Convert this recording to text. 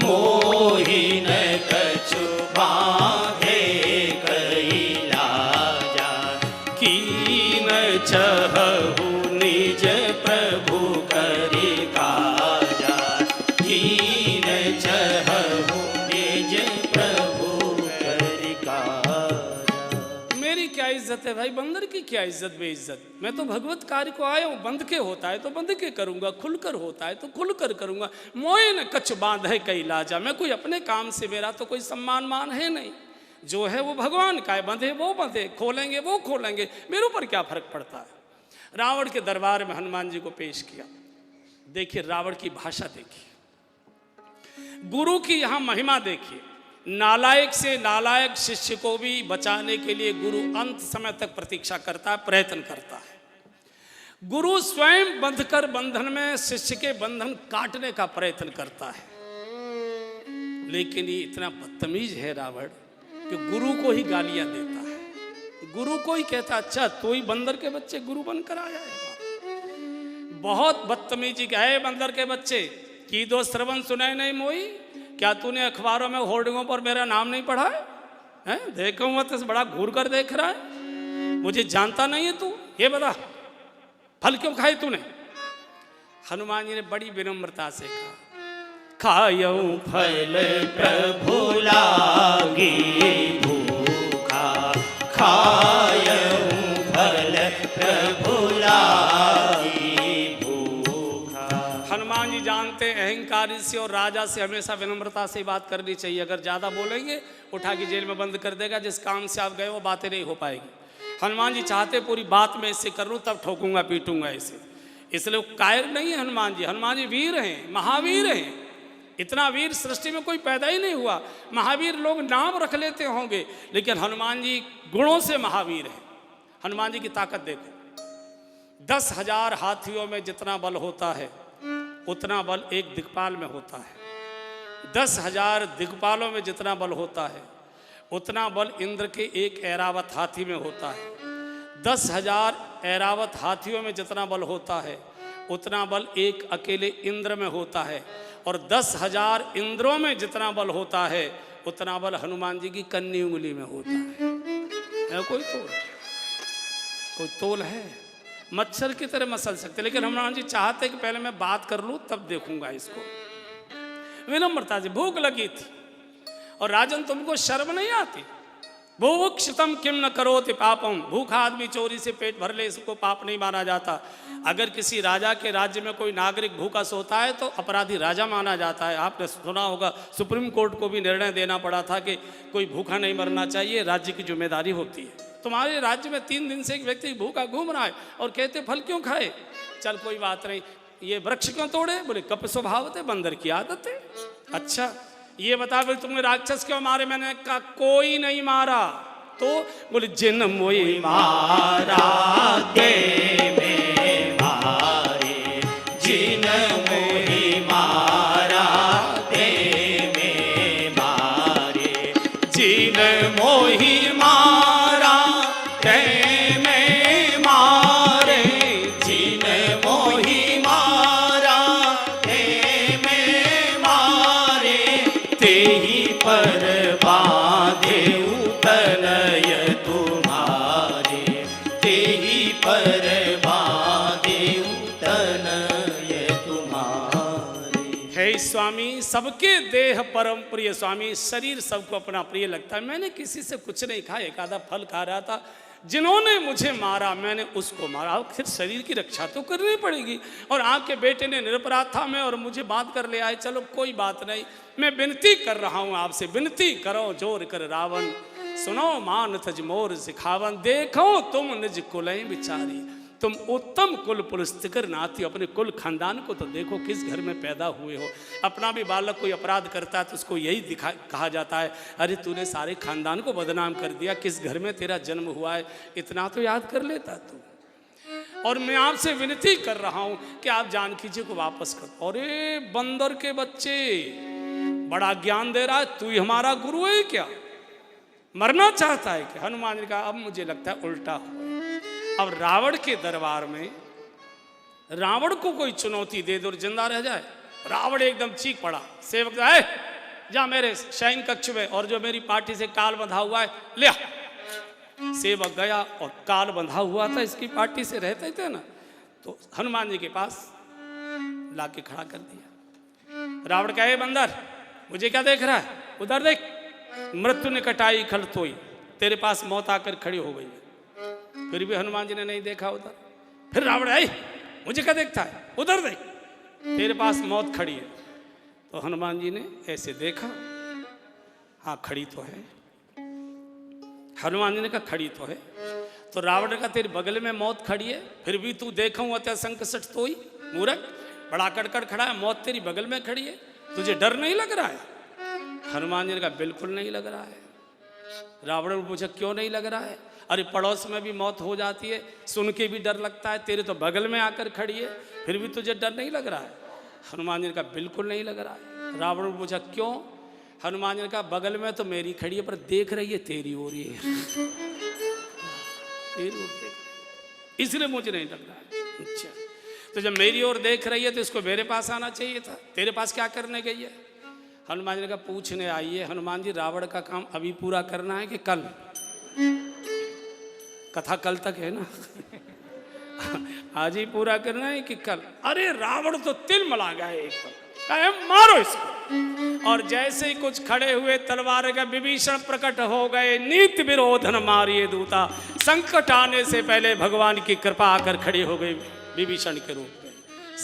मोहिन कछु बांधे कैलाजा, कीन चहु निज प्रभु करि काजा, कीन चहु निज प्रभु करि काजा। मेरी क्या इज्जत है भाई, बंदर की क्या इज्जत बेइज्जत। मैं तो भगवत कार्य को आया हूँ, बंद के होता है तो बंद के करूंगा, खुलकर होता है तो खुलकर करूंगा। मोए न कछ बांध है कई लाजा, मैं कोई अपने काम से, मेरा तो कोई सम्मान मान है नहीं। जो है वो भगवान का है, बंधे वो बंधे, खोलेंगे वो खोलेंगे, मेरे ऊपर क्या फर्क पड़ता है। रावण के दरबार में हनुमान जी को पेश किया। देखिए रावण की भाषा देखिए, गुरु की यहां महिमा देखिए। नालायक से नालायक शिष्य को भी बचाने के लिए गुरु अंत समय तक प्रतीक्षा करता है, प्रयत्न करता है। गुरु स्वयं बंधकर बंधन में शिष्य के बंधन काटने का प्रयत्न करता है। लेकिन ये इतना बदतमीज है रावण कि गुरु को ही गालियां देता है, गुरु को ही कहता अच्छा तो ही बंदर के बच्चे गुरु बनकर आया है। बहुत बदतमीजी का है बंदर के बच्चे की दो श्रवण सुनाए नहीं मोई, क्या तूने अखबारों में होर्डिंगों पर मेरा नाम नहीं पढ़ा है? देखो मत बड़ा घूर कर देख रहा है, मुझे जानता नहीं है तू, ये बता फल क्यों खाए तूने? हनुमान जी ने बड़ी विनम्रता से कहा खायऊ फल प्रभु लागी भूखा, खायऊ फल प्रभु लागी भूखा। हनुमान जी जानते अहंकारी से और राजा से हमेशा विनम्रता से बात करनी चाहिए। अगर ज़्यादा बोलेंगे उठा के जेल में बंद कर देगा, जिस काम से आप गए वो बातें नहीं हो पाएगी। हनुमान जी चाहते पूरी बात में इससे कर लूँ तब ठोकूंगा पीटूंगा इसे, इसलिए कायर नहीं है हनुमान जी। हनुमान जी वीर हैं, महावीर हैं। इतना वीर सृष्टि में कोई पैदा ही नहीं हुआ। महावीर लोग नाम रख लेते होंगे, लेकिन हनुमान जी गुणों से महावीर हैं। हनुमान जी की ताकत देखो, 10,000 हाथियों में जितना बल होता है उतना बल एक दिक्पाल में होता है। 10,000 दिक्पालों में जितना बल होता है उतना बल इंद्र के एक ऐरावत हाथी में होता है। 10,000 ऐरावत हाथियों में जितना बल होता है उतना बल एक अकेले इंद्र में होता है। और 10,000 इंद्रों में जितना बल होता है उतना बल हनुमान जी की कन्नी उंगली में होता है। कोई तोल है? मच्छर की तरह मसल सकते, लेकिन हनुमान जी चाहते कि पहले मैं बात कर लूं तब देखूंगा इसको। विनम्रता से, भूख लगी थी और राजन तुमको शर्म नहीं आती? भूक्षितम किम न करोति पापम, भूखा आदमी चोरी से पेट भर ले इसको पाप नहीं माना जाता। अगर किसी राजा के राज्य में कोई नागरिक भूखा सोता है तो अपराधी राजा माना जाता है। आपने सुना होगा सुप्रीम कोर्ट को भी निर्णय देना पड़ा था कि कोई भूखा नहीं मरना चाहिए, राज्य की जिम्मेदारी होती है। तुम्हारे राज्य में 3 दिन से एक व्यक्ति भूखा घूम रहा है और कहते फल क्यों खाए? चल कोई बात नहीं, ये वृक्ष क्यों तोड़े? बोले कप स्वभाव थे, बंदर की आदत है। अच्छा ये बता फिर तुमने राक्षस क्यों मारे? मैंने कहा कोई नहीं मारा। तो बोले जिन मोई मारा दे में मारे, जिन मोई मारा दे में मारे, जिन मोही मारा दे में मारे, जिन मोही मारा दे में मारे, तेहि पर बांधे तनय तुम्हारे, तेहि पर बांधे तनय तुम्हारे। हे स्वामी, सबके देह परम प्रिय स्वामी, शरीर सबको अपना प्रिय लगता है। मैंने किसी से कुछ नहीं कहा, एक आधा फल खा रहा था। जिन्होंने मुझे मारा मैंने उसको मारा। फिर शरीर की रक्षा तो करनी पड़ेगी। और आपके बेटे ने निरपराध था मैं और मुझे बात कर ले आए, चलो कोई बात नहीं। मैं विनती कर रहा हूँ आपसे, विनती करो जोर कर रावण, सुनो मान तज मोर सिखावन, देखो तुम निज कुलय विचारी, तुम उत्तम कुल पुरस्तिकर नाती, अपने कुल खानदान को तो देखो किस घर में पैदा हुए हो। अपना भी बालक कोई अपराध करता है तो उसको यही कहा जाता है, अरे तूने सारे खानदान को बदनाम कर दिया, किस घर में तेरा जन्म हुआ है, इतना तो याद कर लेता तू। और मैं आपसे विनती कर रहा हूं कि आप जानकी जी को वापस कर। अरे बंदर के बच्चे, बड़ा ज्ञान दे रहा है, तू ही हमारा गुरु है क्या? मरना चाहता है कि? हनुमान जी ने कहा अब मुझे लगता है उल्टा हुआ। अब रावण के दरबार में रावण को कोई चुनौती दे दो और जिंदा रह जाए। रावण एकदम चीख पड़ा, सेवक आए जा मेरे शयन कक्ष में, और जो मेरी पार्टी से काल बंधा हुआ है ले आ। सेवक गया और काल बंधा हुआ था इसकी पार्टी से, रहते थे ना, तो हनुमान जी के पास लाके खड़ा कर दिया। रावण कहे बंदर मुझे क्या देख रहा है, उधर देख, मृत्यु ने कटाई खल तोई, तेरे पास मौत आकर खड़ी हो गई है। फिर भी हनुमान जी ने नहीं देखा उधर। फिर रावण आई, मुझे क्या देखता है, उधर देख, तेरे पास मौत खड़ी है। तो हनुमान जी ने ऐसे देखा, हाँ खड़ी तो है। हनुमान जी ने कहा खड़ी तो है। तो रावण ने कहा तेरे बगल में मौत खड़ी है, फिर भी तू देखूं अत्या संकट तोई, मूर्ख, बड़ा कड़कड़ खड़ा है, मौत तेरी बगल में खड़ी है, तुझे डर नहीं लग रहा है? हनुमान जी ने कहा बिल्कुल नहीं लग रहा है। रावण ने पूछा क्यों नहीं लग रहा है? अरे पड़ोस में भी मौत हो जाती है, सुन के भी डर लगता है, तेरे तो बगल में आकर खड़ी है, फिर भी तुझे डर नहीं लग रहा है? हनुमान जी ने कहा बिल्कुल नहीं लग रहा है। रावण ने पूछा क्यों? हनुमान जी ने कहा बगल में तो मेरी खड़ी है, पर देख रही है तेरी ओर ही है, तेरी ओर देख, इसलिए मुझे नहीं लग रहा है। अच्छा, तो जब मेरी ओर देख रही है तो इसको मेरे पास आना चाहिए था, तेरे पास क्या करने गई है? हनुमान जी ने कहा पूछने आई है। हनुमान जी रावण का काम अभी पूरा करना है कि कल? कथा कल तक है ना, आज ही पूरा करना है कि कल? अरे रावण तो तिलमिला गया एकदम, कहे मारो इसको। और जैसे ही कुछ खड़े हुए तलवार का विभीषण प्रकट हो गए, नीति विरोधन मारिए दूता, संकट आने से पहले भगवान की कृपा आकर खड़ी हो गई विभीषण के रूप में।